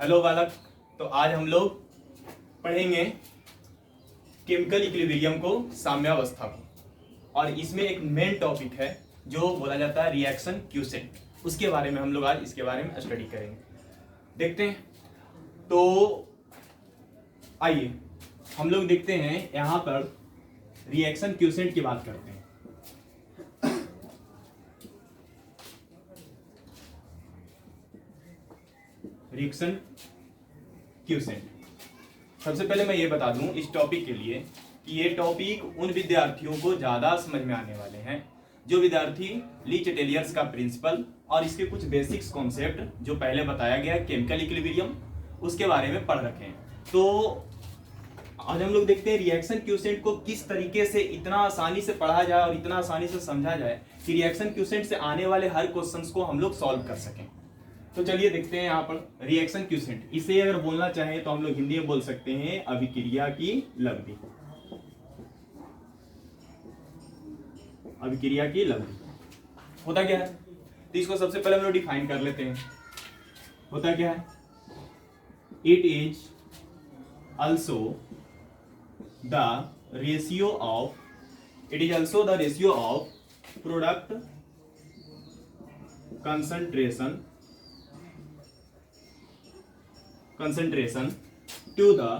Hello बालक। तो आज हम लोग पढ़ेंगे केमिकल इक्विलिब्रियम को, साम्यावस्था को, और इसमें एक मेन टॉपिक है जो बोला जाता है रिएक्शन क्यूसेंट। उसके बारे में हम लोग आज इसके बारे में स्टडी करेंगे। देखते हैं। तो आइए हम लोग देखते हैं, यहाँ पर रिएक्शन क्यूसेंट की बात करते हैं। रिएक्शन क्यूसेंट, सबसे पहले मैं ये बता दूं इस टॉपिक के लिए कि ये टॉपिक उन विद्यार्थियों को ज़्यादा समझ में आने वाले हैं जो विद्यार्थी ली चैटेलियर्स का प्रिंसिपल और इसके कुछ बेसिक्स कॉन्सेप्ट जो पहले बताया गया केमिकल इक्विलिब्रियम उसके बारे में पढ़ रखे हैं। तो आज हम लोग देखते हैं रिएक्शन क्यूसेंट को किस तरीके से इतना आसानी से पढ़ा जाए और इतना आसानी से समझा जाए कि रिएक्शन क्यूसेंट से आने वाले हर क्वेश्चंस को हम लोग सॉल्व कर सकें। तो चलिए देखते हैं यहाँ पर रिएक्शन क्यूसेंट। इसे अगर बोलना चाहें तो हम लोग हिंदी में बोल सकते हैं अभिक्रिया की लब्धि। अभिक्रिया की लब्धि होता क्या है, तो इसको सबसे पहले हम लोग डिफाइन कर लेते हैं। होता क्या है, it is also the ratio of product concentration to the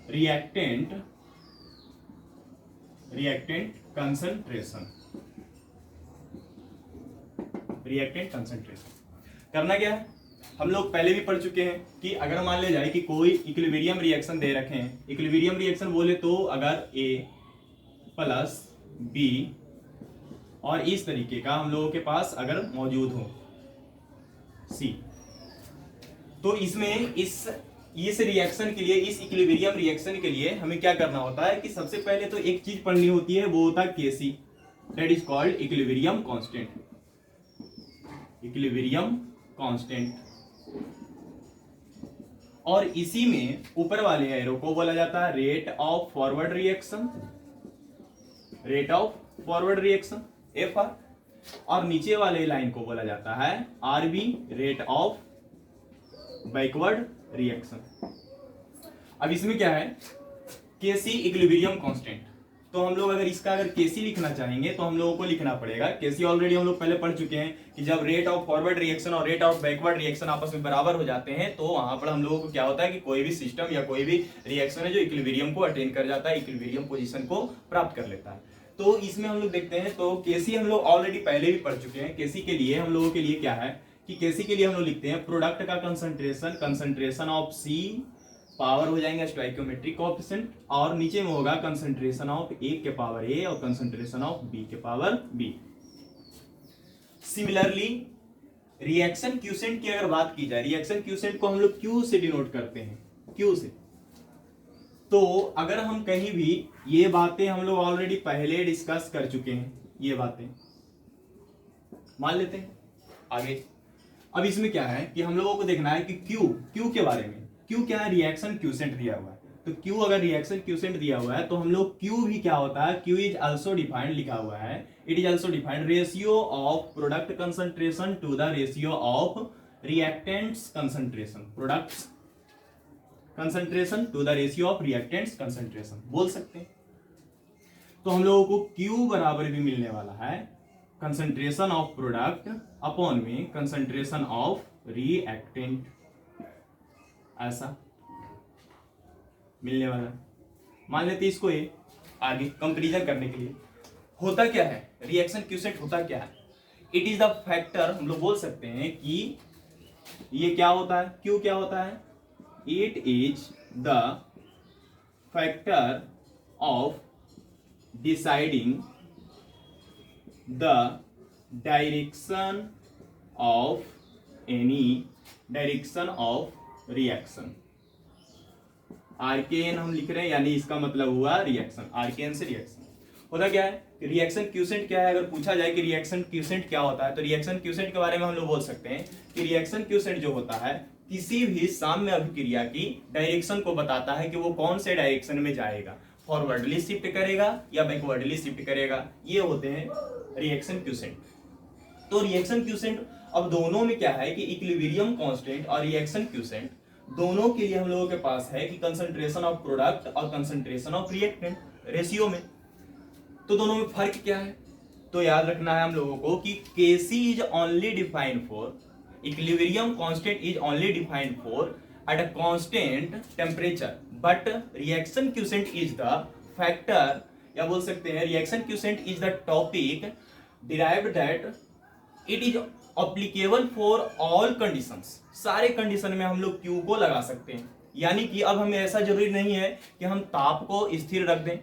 reactant concentration। करना क्या है, हम लोग पहले भी पढ़ चुके हैं कि अगर मान ले जाए कि कोई इक्विलिब्रियम रिएक्शन दे रखे हैं, इक्विलिब्रियम रिएक्शन बोले तो अगर A प्लस B और इस तरीके का हम लोगों के पास अगर मौजूद हो C, तो इसमें इस रिएक्शन के लिए, इस इक्विलिब्रियम रिएक्शन के लिए हमें क्या करना होता है कि सबसे पहले तो एक चीज पढ़नी होती है, वो होता है Kc, that is called equilibrium constant. Equilibrium constant, और इसी में ऊपर वाले एरो को बोला जाता है rate of forward reaction, FR, और नीचे वाले लाइन को बोला जाता है RB, rate of backward reaction. अब इसमें क्या है, Kc इक्विलिब्रियम कांस्टेंट। तो हम लोग अगर Kc लिखना चाहेंगे तो हम लोगों को लिखना पड़ेगा Kc। ऑलरेडी हम लोग पहले पढ़ चुके हैं कि जब रेट ऑफ फॉरवर्ड रिएक्शन और रेट ऑफ बैकवर्ड रिएक्शन आपस में बराबर हो जाते हैं तो वहां पर हम लोगों को क्या होता है कि कोई भी सिस्टम या कोई भी रिएक्शन है जो इक्विलिब्रियम को अटेन कर जाता है, इक्विलिब्रियम पोजीशन को प्राप्त कर लेता है। तो इसमें हम लोग देखते हैं, तो Kc हम लोग ऑलरेडी पहले भी पढ़ चुके हैं। Kc के लिए हम लोगों के लिए क्या है कि Kc के लिए हम लोग लिखते हैं प्रोडक्ट का कंसंट्रेशन ऑफ C, पावर हो जाएंगे स्टोइकियोमेट्रिक कोएफिशिएंट, और नीचे में होगा कंसंट्रेशन ऑफ A के पावर A और कंसंट्रेशन ऑफ B के power B। Similarly reaction quotient की अगर बात की जाए, रिएक्शन क्यूसेंट को हम लोग Q से डिनोट करते हैं, Q से। तो अगर हम कहीं भी, ये बातें हम लोग ऑलरेडी पहले डिस्कस कर चुके हैं, ये बातें मान लेते हैं आगे। अब इसमें क्या है कि हम लोगों को देखना है कि Q के बारे में, Q क्या है, रिएक्शन क्यूसेंट दिया हुआ है। तो Q अगर रिएक्शन क्यूसेंट दिया हुआ है तो हम लोग Q भी क्या होता है, Q इज आल्सो डिफाइंड लिखा हुआ है, it is also defined ratio of product concentration to the ratio of reactants concentration, products concentration to the ratio of reactants concentration बोल सकते हैं। तो हम लोगों को Q बराबर भी मिलने वाला है कंसंट्रेशन ऑफ प्रोडक्ट अपॉन में कंसंट्रेशन ऑफ रिएक्टेंट, ऐसा मिलने वाला। मान लेते इसको ये आगे कंपैरिजन करने के लिए। होता क्या है, रिएक्शन क्यूसेंट होता क्या है, इट इज द फैक्टर, हम लोग बोल सकते हैं कि ये क्या होता है, Q क्या होता है, it is the factor of deciding the direction of reaction। RKN हम लिख रहे हैं, यानी इसका मतलब हुआ रिएक्शन, RKN से रिएक्शन। होता क्या है, रिएक्शन क्यूसेंट क्या है, अगर पूछा जाए कि रिएक्शन क्यूसेंट क्या होता है तो रिएक्शन क्यूसेंट के बारे में हम लोग बोल सकते हैं कि रिएक्शन क्यूसेंट जो होता है किसी भी साम्य अभिक्रिया की डायरेक्शन को बताता है कि वो कौन से डायरेक्शन में जाएगा, फॉरवर्डली शिफ्ट करेगा या बैकवर्डली शिफ्ट करेगा। ये होते हैं रिएक्शन क्यूसेंट। तो रिएक्शन क्यूसेंट अब दोनों में क्या है कि इक्विलिब्रियम कांस्टेंट और रिएक्शन क्यूसेंट दोनों के लिए हम लोगों के पास है कि कंसंट्रेशन ऑफ प्रोडक्ट और कंसंट्रेशन ऑफ रिएक्टेंट रेशियो में। तो दोनों में फर्क क्या है? तो याद रखना है हम लोगों को कि Kc is only defined for, equilibrium constant is only defined for at a constant temperature, but reaction quotient is the factor, या बोल सकते हैं reaction quotient is the topic derived that it is applicable for all conditions. सारे condition में हम लोग Q को लगा सकते हैं। यानी कि अब हमें ऐसा जरूरी नहीं है कि हम ताप को स्थिर रख दें।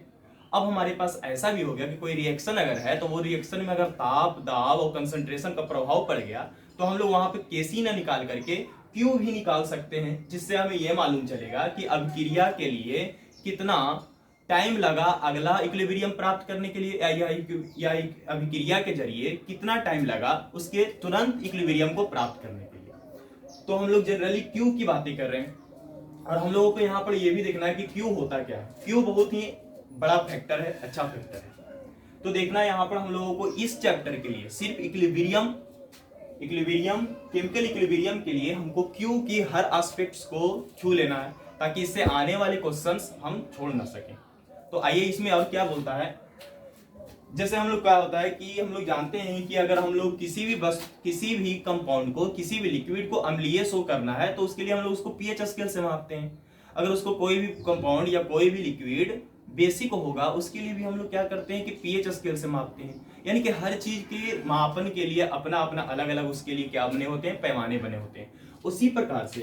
अब हमारे पास ऐसा भी हो गया कि कोई रिएक्शन अगर है तो वो रिएक्शन में अगर ताप, दाब और कंसंट्रेशन का प्रभाव पड़ गया तो हम लोग वहां पे Kc ना निकाल करके Q भी निकाल सकते हैं, जिससे हमें यह मालूम चलेगा कि अभिक्रिया के लिए कितना टाइम लगा अगला इक्विलिब्रियम प्राप्त करने के लिए, या अभिक्रिया के जरिए कितना टाइम लगा उसके तुरंत इक्विलिब्रियम को प्राप्त करने के लिए। तो हम लोग जनरली Q की बातें कर रहे हैं, और हम लोगों को यहाँ पर यह भी देखना है कि Q होता क्या है। Q बहुत ही बड़ा फैक्टर है, अच्छा फैक्टर है। तो देखना है यहाँ पर हम लोगों को इस चैप्टर के लिए सिर्फ इक्विलिब्रियम केमिकल इक्विलिब्रियम के लिए हमको Q की हर एस्पेक्ट्स को छू लेना है, ताकि इससे आने वाले क्वेश्चंस हम छोड़ ना सकें। तो आइए इसमें और क्या बोलता है। जैसे हम लोग क्या होता है कि हम लोग जानते हैं कि अगर हम लोग किसी भी कंपाउंड को, किसी भी लिक्विड को अम्लीय शो करना है तो उसके लिए हम लोग उसको पीएच स्केल से मापते हैं। अगर उसको कोई भी कंपाउंड या कोई भी लिक्विड बेसिक होगा उसके लिए भी हम लोग क्या करते हैं कि पीएच स्केल से मापते हैं। यानी कि हर चीज के मापन के लिए अपना अपना अलग अलग उसके लिए क्या बने होते हैं, पैमाने बने होते हैं। उसी प्रकार से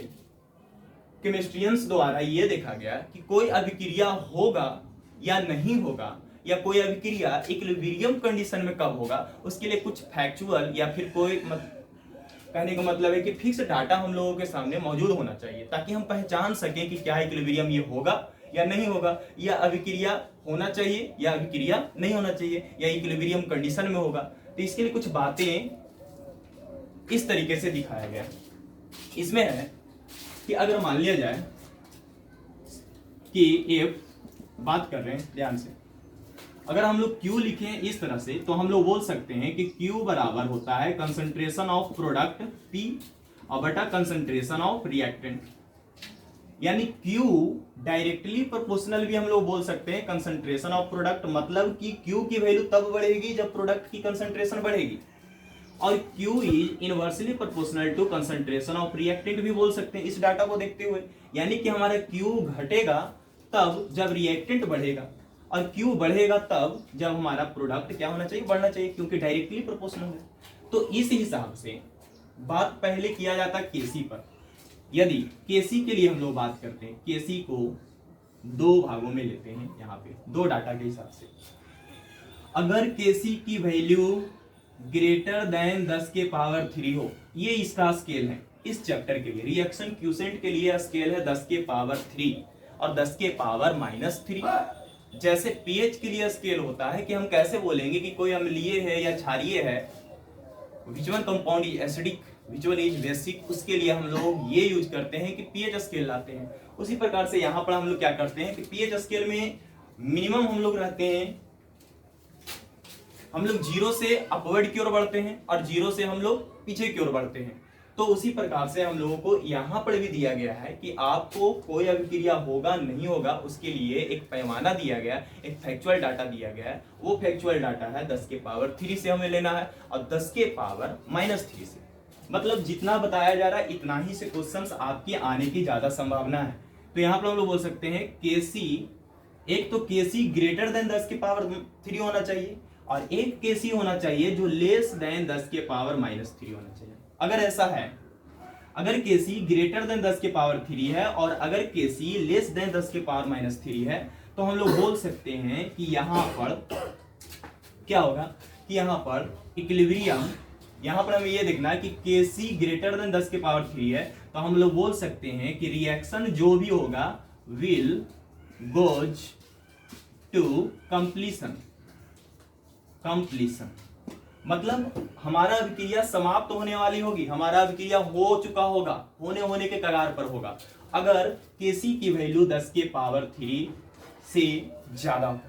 केमिस्ट्रियंस द्वारा यह देखा गया कि कोई अभिक्रिया होगा या नहीं होगा, या कोई अभिक्रिया इक्विलिब्रियम कंडीशन में कब होगा, उसके लिए कुछ फैक्चुअल या फिर कोई कहने का मतलब है कि फिक्स डाटा हम लोगों के सामने मौजूद होना चाहिए, ताकि हम पहचान सकें कि क्या इक्विलिब्रियम ये होगा या नहीं होगा, या अभिक्रिया होना चाहिए या अभिक्रिया नहीं होना चाहिए, या इक्विलिब्रियम कंडीशन में होगा। तो इसके लिए कुछ बातें इस तरीके से दिखाया गया। इसमें है कि अगर मान लिया जाए कि एक बात कर रहे हैं ध्यान से, अगर हम लोग Q लिखें इस तरह से तो हम लोग बोल सकते हैं कि Q बराबर होता है कंसंट्रेशन ऑफ प्रोडक्ट P और बटा कंसंट्रेशन ऑफ रिएक्टेंट। यानी Q डायरेक्टली प्रोपोर्शनल भी हम लोग बोल सकते हैं कंसंट्रेशन ऑफ प्रोडक्ट, मतलब कि Q की वैल्यू तब बढ़ेगी जब प्रोडक्ट की कंसंट्रेशन बढ़ेगी, और Q is inversely proportional to concentration of reactant भी बोल सकते हैं इस डाटा को देखते हुए। यानी कि हमारा Q घटेगा तब जब रिएक्टेंट बढ़ेगा, और Q बढ़ेगा तब जब हमारा प्रोडक्ट क्या होना चाहिए, बढ़ना चाहिए, क्योंकि डायरेक्टली प्रोपोर्शनल है। तो इस हिसाब से बात पहले किया जाता Kc पर। यदि Kc के लिए हम लोग बात करते हैं, Kc को दो भागों में लेते हैं, यहाँ पे दो डाटा के हिसाब से। अगर Kc की वैल्यू ग्रेटर देन 10 के पावर 3 हो, ये इसका स्केल है इस चैप्टर के लिए। रिएक्शन क्यूसेंट के लिए स्केल है 10 के पावर 3 और 10 के पावर -3। जैसे पीएच के लिए स्केल होता है कि हम कैसे बोलेंगे कि कोई अम्लीय है या क्षारीय है, which one compound is acidic, which one is basic, उसके लिए हम लोग ये यूज करते हैं कि पीएच स्केल लाते हैं। उसी प्रकार से यहाँ पर हम लोग क्या करते हैं कि पीएच स्केल में मिनिमम हम लोग रहते हैं, हम लोग 0 से अपवर्ड की ओर बढ़ते हैं और 0 से हम लोग पीछे की ओर बढ़ते हैं। तो उसी प्रकार से हम लोगों को यहाँ पर भी दिया गया है कि आपको कोई अभिक्रिया होगा नहीं होगा उसके लिए एक पैमाना दिया गया, एक फैक्चुअल डाटा दिया गया है। वो फैक्चुअल डाटा है 10 के पावर 3 से हमें लेना है और 10 के पावर -3 से। मतलब जितना बताया जा रहा है इतना ही से क्वेश्चंस आपके आने की ज्यादा संभावना है। तो यहाँ पर हम लोग बोल सकते हैं Kc, एक तो Kc ग्रेटर देन 10 के पावर 3 होना चाहिए, और एक Kc होना चाहिए जो लेस देन 10 के पावर -3 होना चाहिए। अगर ऐसा है, अगर Kc ग्रेटर देन 10 के पावर 3 है और अगर Kc लेस देन 10 के पावर -3 है, तो हम लोग बोल सकते हैं कि यहाँ पर क्या होगा कि यहाँ पर इक्विलिब्रियम, यहाँ पर हमें ये देखना है कि Kc ग्रेटर देन 10 के पावर 3 है, तो हम लोग बोल सकते हैं कि रिएक्शन जो भी होगा विल गोज टू कंप्लीशन। मतलब हमारा अभिक्रिया समाप्त होने वाली होगी, हमारा अभिक्रिया हो चुका होगा, होने के कगार पर होगा अगर Kc की वैल्यू 10 के पावर 3 से ज्यादा हो।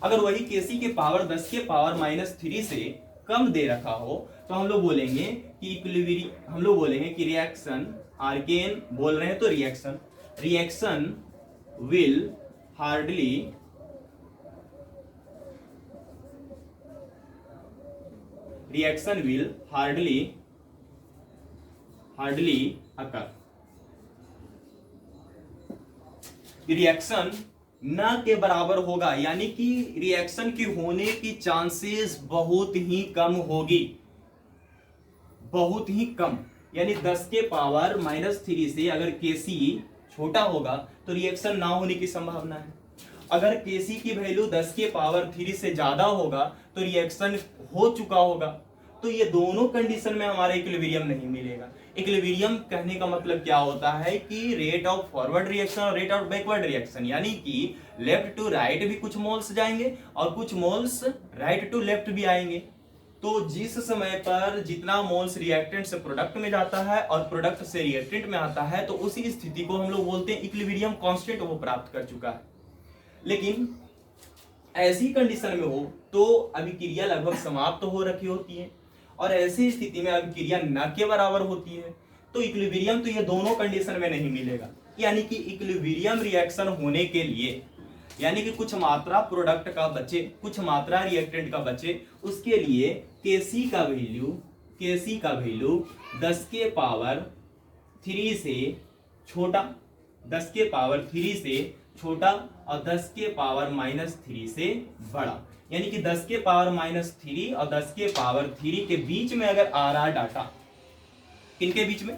अगर वही Kc के पावर 10 के पावर -3 से कम दे रखा हो तो हम लोग बोलेंगे कि इक्विलिब्रियम, हम लोग बोलेंगे कि रिएक्शन, आर्केन बोल रहे हैं तो reaction will hardly occur. Reaction न के बराबर होगा, यानी कि रिएक्शन की होने की चांसेस बहुत ही कम होगी, बहुत ही कम। यानी 10 के पावर -3 से अगर Kc छोटा होगा तो रिएक्शन ना होने की संभावना है। अगर Kc की वैल्यू 10 के पावर 3 से ज्यादा होगा तो रिएक्शन हो चुका होगा। तो ये दोनों कंडीशन में हमारा इक्विलिब्रियम नहीं मिलेगा। इक्विलिब्रियम कहने का मतलब क्या होता है कि रेट ऑफ फॉरवर्ड रिएक्शन और रेट ऑफ बैकवर्ड रिएक्शन, यानी कि लेफ्ट टू राइट भी कुछ मोल्स जाएंगे और कुछ मोल्स राइट टू लेफ्ट भी आएंगे। तो जिस समय पर जितना मोल्स रिएक्टेंट से प्रोडक्ट में जाता है और प्रोडक्ट से रिएक्टेंट में आता है, तो उसी स्थिति को हम लोग बोलते हैं इक्विलिब्रियम कांस्टेंट वो प्राप्त कर चुका है। लेकिन ऐसी कंडीशन में हो तो अभिक्रिया लगभग समाप्त हो रखी होती है और ऐसी स्थिति में अभिक्रिया न के बराबर होती है, तो इक्विलिब्रियम तो ये दोनों कंडीशन में नहीं मिलेगा। यानी कि इक्विलिब्रियम रिएक्शन होने के लिए, यानी कि कुछ मात्रा प्रोडक्ट का बचे, कुछ मात्रा रिएक्टेंट का बचे, उसके लिए Kc का वैल्यू 10 के पावर 3 से छोटा, 10 के पावर 3 से छोटा और 10 के पावर -3 से बड़ा। यानी कि 10 के पावर -3 और 10 के पावर 3 के बीच में अगर आ रहा डाटा, किनके बीच में?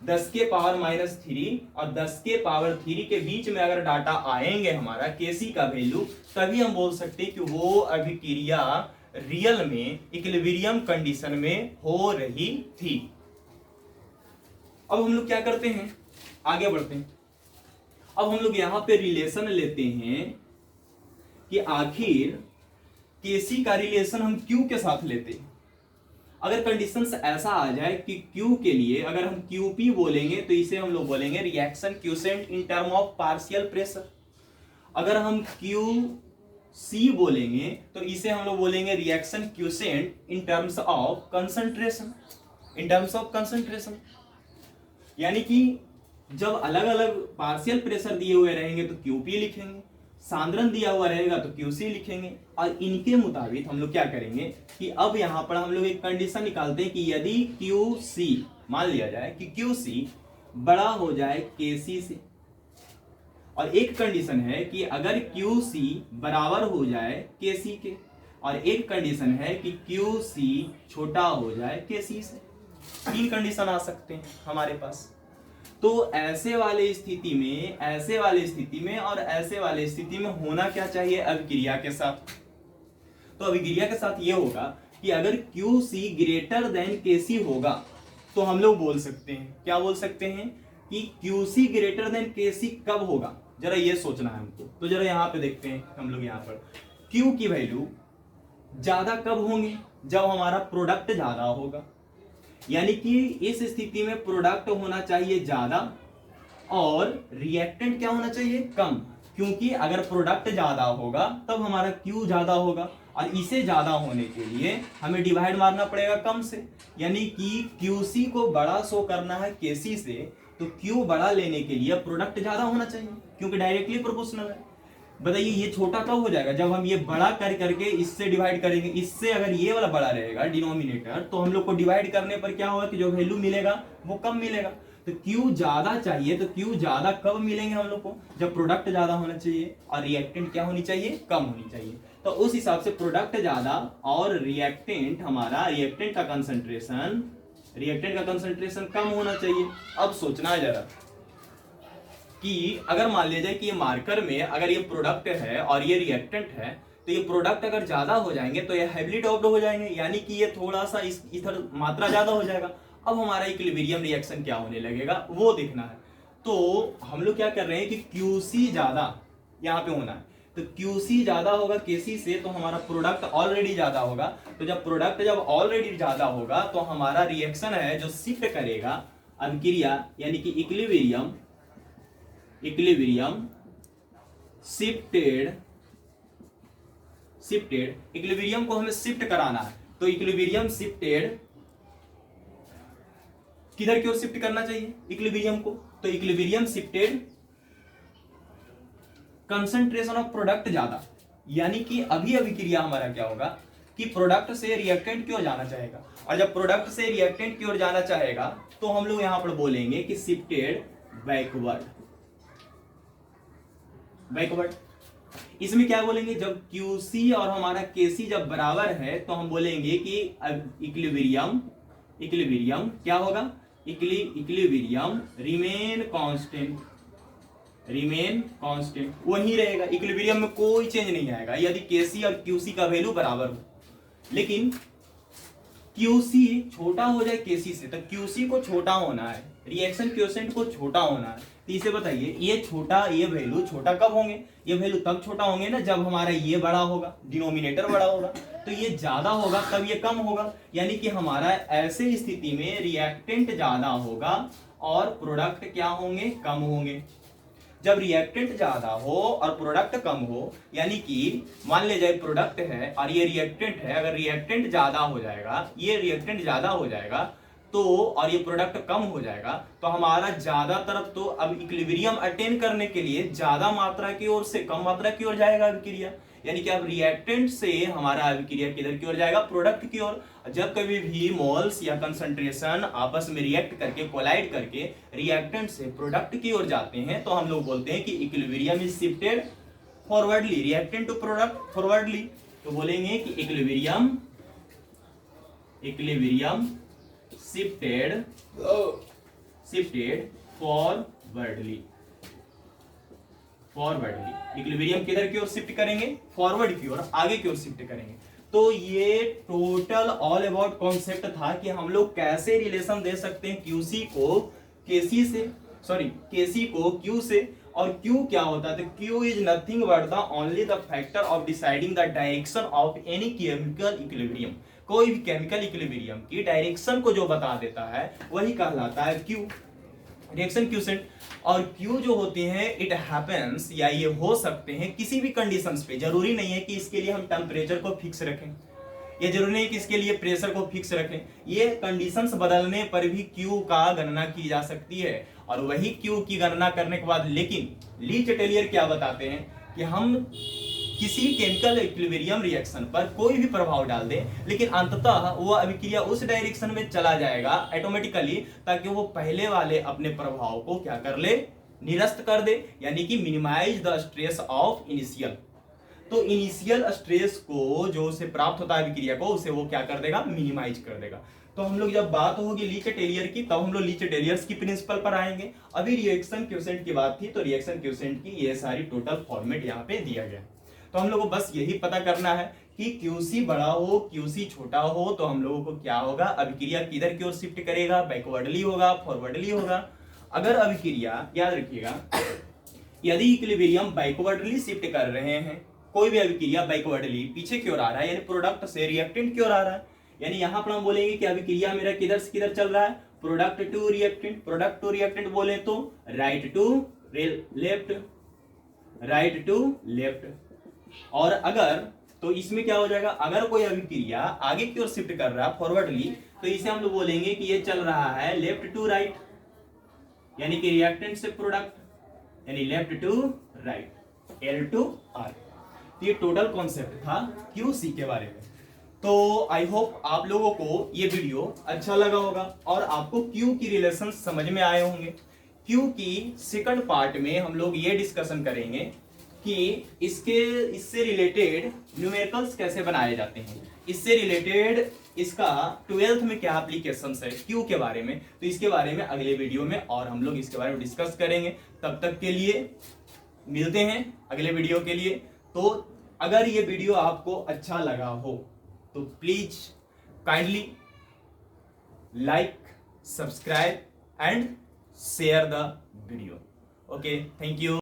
10 के पावर -3 और 10 के पावर 3 के बीच में अगर डाटा आएंगे हमारा Kc का वैल्यू, तभी हम बोल सकते हैं कि वो अभिक्रिया रियल में इक्विलिब्रियम कंडीशन में हो रही थी। अब हम लोग क्या करते हैं, आगे बढ़ते हैं। अब हम लोग यहां पे रिलेशन लेते हैं कि आखिर Kc का रिलेशन हम Q के साथ लेते हैं। अगर कंडीशंस ऐसा आ जाए कि Q के लिए अगर हम Qp बोलेंगे तो इसे हम लोग बोलेंगे reaction quotient in term of partial pressure. अगर हम Qc बोलेंगे तो इसे हम लोग बोलेंगे reaction quotient in terms of concentration. यानी कि जब अलग अलग पार्शियल प्रेशर दिए हुए रहेंगे तो Qp लिखेंगे, सांद्रण दिया हुआ रहेगा तो Qc लिखेंगे। और इनके मुताबिक हम लोग क्या करेंगे कि अब यहां पर हम लोग एक कंडीशन निकालते हैं कि यदि Qc, मान लिया जाए कि Qc बड़ा हो जाए Kc से, और एक कंडीशन है कि अगर Qc बराबर हो जाए Kc के, और एक कंडीशन है कि Qc छोटा हो जाए Kc से। 3 कंडीशन आ सकते हैं हमारे पास। तो ऐसे वाले स्थिति में और ऐसे वाले स्थिति में होना क्या चाहिए अभिक्रिया के साथ? तो अभिक्रिया के साथ ये होगा कि अगर Qc ग्रेटर देन Kc होगा तो हम लोग बोल सकते हैं, क्या बोल सकते हैं कि Qc ग्रेटर देन Kc कब होगा, जरा ये सोचना है हमको। तो जरा यहाँ पे देखते हैं हम लोग, यहाँ पर Q की वैल्यू ज्यादा कब होंगे? जब हमारा प्रोडक्ट ज्यादा होगा। यानी कि इस स्थिति में प्रोडक्ट होना चाहिए ज्यादा और रिएक्टेंट क्या होना चाहिए? कम। क्योंकि अगर प्रोडक्ट ज्यादा होगा तब हमारा Q ज्यादा होगा, और इसे ज्यादा होने के लिए हमें डिवाइड मारना पड़ेगा कम से। यानी कि Qc को बड़ा शो करना है Kc से, तो Q बड़ा लेने के लिए प्रोडक्ट ज्यादा होना चाहिए, क्योंकि डायरेक्टली प्रोपोर्शनल है। बताइए ये छोटा कब हो जाएगा? जब हम ये बड़ा कर करके इससे डिवाइड करेंगे। इससे अगर ये वाला बड़ा रहेगा डिनोमिनेटर, तो हम लोग को डिवाइड करने पर क्या होगा कि जो वैल्यू मिलेगा वो कम मिलेगा। तो Q ज्यादा चाहिए, तो Q ज्यादा कब मिलेंगे हम लोग को? जब प्रोडक्ट ज्यादा होना चाहिए और रिएक्टेंट क्या होनी चाहिए? कम होनी चाहिए। तो उस हिसाब से प्रोडक्ट ज्यादा और रिएक्टेंट, हमारा रिएक्टेंट का कंसंट्रेशन कम होना चाहिए। अब सोचना है जरा कि अगर मान लिया जाए कि ये मार्कर में अगर ये प्रोडक्ट है और ये रिएक्टेंट है, तो ये प्रोडक्ट अगर ज्यादा हो जाएंगे तो ये हेवीली डॉप्ड हो जाएंगे, यानी कि ये थोड़ा सा इधर मात्रा ज्यादा हो जाएगा। अब हमारा इक्विलिब्रियम रिएक्शन क्या होने लगेगा वो देखना है। तो हम लोग क्या कर रहे हैं कि Qc ज्यादा यहाँ पे होना है, तो Qc ज्यादा होगा Kc से, तो हमारा प्रोडक्ट ऑलरेडी ज्यादा होगा। तो जब प्रोडक्ट ऑलरेडी ज्यादा होगा तो हमारा रिएक्शन है जो शिफ्ट करेगा अभिक्रिया, यानी कि इक्विलिब्रियम शिफ्टेड, इक्विलिब्रियम को हमें शिफ्ट कराना है। तो इक्विलिब्रियम शिफ्टेड किधर की ओर शिफ्ट करना चाहिए इक्विलिब्रियम को, तो equilibrium shifted concentration of product ज्यादा, यानी कि अभी अभिक्रिया हमारा क्या होगा कि प्रोडक्ट से रिएक्टेंट की ओर जाना चाहेगा, और जब प्रोडक्ट से रिएक्टेंट की ओर जाना चाहेगा तो हम लोग यहां पर बोलेंगे कि शिफ्टेड बैकवर्ड। बैकवर्ड इसमें क्या बोलेंगे, जब QC और हमारा KC जब बराबर है तो हम बोलेंगे कि इक्विलिब्रियम क्या होगा, इक्विलिब्रियम रिमेन कांस्टेंट वही रहेगा, इक्विलिब्रियम में कोई चेंज नहीं आएगा यदि KC और QC का वैल्यू बराबर हो। लेकिन QC छोटा हो जाए KC से, तो QC को छोटा होना है, रिएक्शन क्वोशिएंट को छोटा होना है, तो इसे बताइए ये वैल्यू छोटा कब होंगे, ये वैल्यू तब छोटा होंगे ना जब हमारा ये बड़ा होगा, डिनोमिनेटर बड़ा होगा, तो ये ज्यादा होगा तब ये कम होगा, यानी कि हमारा ऐसे स्थिति में रिएक्टेंट ज्यादा होगा और प्रोडक्ट क्या होंगे, कम होंगे। जब रिएक्टेंट ज्यादा हो और प्रोडक्ट कम हो, यानी कि मान ले जाए प्रोडक्ट है और ये रिएक्टेंट है, अगर रिएक्टेंट ज्यादा हो जाएगा, ये रिएक्टेंट ज्यादा हो जाएगा तो और ये प्रोडक्ट कम हो जाएगा, तो हमारा ज्यादा तरफ तो अब इक्विलिब्रियम अटेन करने के लिए ज्यादा मात्रा की ओर से कम मात्रा की ओर जाएगा अभिक्रिया, यानी कि अब रिएक्टेंट से हमारा अभिक्रिया किधर की ओर जाएगा, प्रोडक्ट की ओर। जब कभी भी मोल्स या कंसंट्रेशन आपस में रिएक्ट करके कोलाइड करके रिएक्टेंट से प्रोडक्ट की ओर जाते हैं तो हम लोग बोलते हैं कि equilibrium is shifted forwardly, reactant to product forwardly, तो बोलेंगे कि इक्विलिब्रियम शिफ्टेड फॉरवर्डली। इक्विलिब्रियम किधर की ओर शिफ्ट करेंगे, फॉरवर्ड की ओर, आगे की ओर शिफ्ट करेंगे। तो ये टोटल ऑल अबाउट कॉन्सेप्ट था कि हम लोग कैसे रिलेशन दे सकते हैं QC को KC से, KC को Q से, और Q क्या होता है, तो Q is nothing but the only the factor of deciding the direction of any chemical equilibrium. कोई भी केमिकल इक्विलिब्रियम की डायरेक्शन को जो बता देता है वही कहलाता है Q, रिएक्शन क्वोशिएंट। और Q जो होते हैं इट हैपेंस, या ये हो सकते हैं किसी भी कंडीशंस पे, जरूरी नहीं है कि इसके लिए हम टेम्परेचर को फिक्स रखें, ये जरूरी नहीं कि इसके लिए प्रेशर को फिक्स रखें, ये कंडीशंस बदलने पर भी Q का गणना की जा सकती है। और वही Q की गणना करने के बाद लेकिन ली चटेलियर क्या बताते हैं कि हम किसी केमिकल इक्विलिब्रियम रिएक्शन पर कोई भी प्रभाव डाल दें, लेकिन अंततः वो अभिक्रिया उस डायरेक्शन में चला जाएगा ऑटोमेटिकली, ताकि वो पहले वाले अपने प्रभाव को क्या कर ले, निरस्त कर दे, यानी कि minimise the stress of initial. तो इनिशियल स्ट्रेस को जो उसे प्राप्त होता है अभिक्रिया को, उसे वो क्या कर देगा, मिनिमाइज कर देगा। तो हम लोग जब बात होगी ली चटेलियर की, तब हम लोग ली चटेलियर्स की प्रिंसिपल पर आएंगे। अभी रिएक्शन क्वोशिएंट की बात थी, तो रिएक्शन क्वोशिएंट की ये सारी टोटल फॉर्मेट यहाँ पे दिया गया। तो हम लोग को बस यही पता करना है कि QC बड़ा हो QC छोटा हो तो हम लोगों को क्या होगा, अभिक्रिया किधर की ओर शिफ्ट करेगा, बैकवर्डली होगा, फॉरवर्डली होगा। अगर अभिक्रिया, याद रखिएगा, यदि इक्विलिब्रियम बैकवर्डली शिफ्ट कर रहे हैं, कोई भी अभिक्रिया बैकवर्डली पीछे की ओर आ रहा है, यानी प्रोडक्ट से रिएक्टेंट की ओर आ रहा है, यानी यहां पर हम बोलेंगे कि अभिक्रिया मेरा किधर से किधर चल रहा है, प्रोडक्ट टू रिएक्टेंट बोले तो राइट टू लेफ्ट। और अगर तो इसमें क्या हो जाएगा, अगर कोई अभिक्रिया आगे की ओर शिफ्ट कर रहा है फॉरवर्डली, तो इसे हम लोग बोलेंगे कि ये चल रहा है लेफ्ट टू राइट, यानी कि रिएक्टेंट से प्रोडक्ट, यानी left to right, L to R। तो ये टोटल कॉन्सेप्ट था QC के बारे में। तो आई होप आप लोगों को ये वीडियो अच्छा लगा होगा और आपको Q की रिलेशन समझ में आए होंगे। Q की सेकंड पार्ट में हम लोग ये डिस्कशन करेंगे कि इससे रिलेटेड न्यूमेरिकल्स कैसे बनाए जाते हैं, इससे रिलेटेड इसका 12th में क्या एप्लीकेशंस है Q के बारे में, तो इसके बारे में अगले वीडियो में और हम लोग इसके बारे में डिस्कस करेंगे। तब तक के लिए मिलते हैं अगले वीडियो के लिए। तो अगर ये वीडियो आपको अच्छा लगा हो तो please kindly like, subscribe and share the video. Okay, thank you.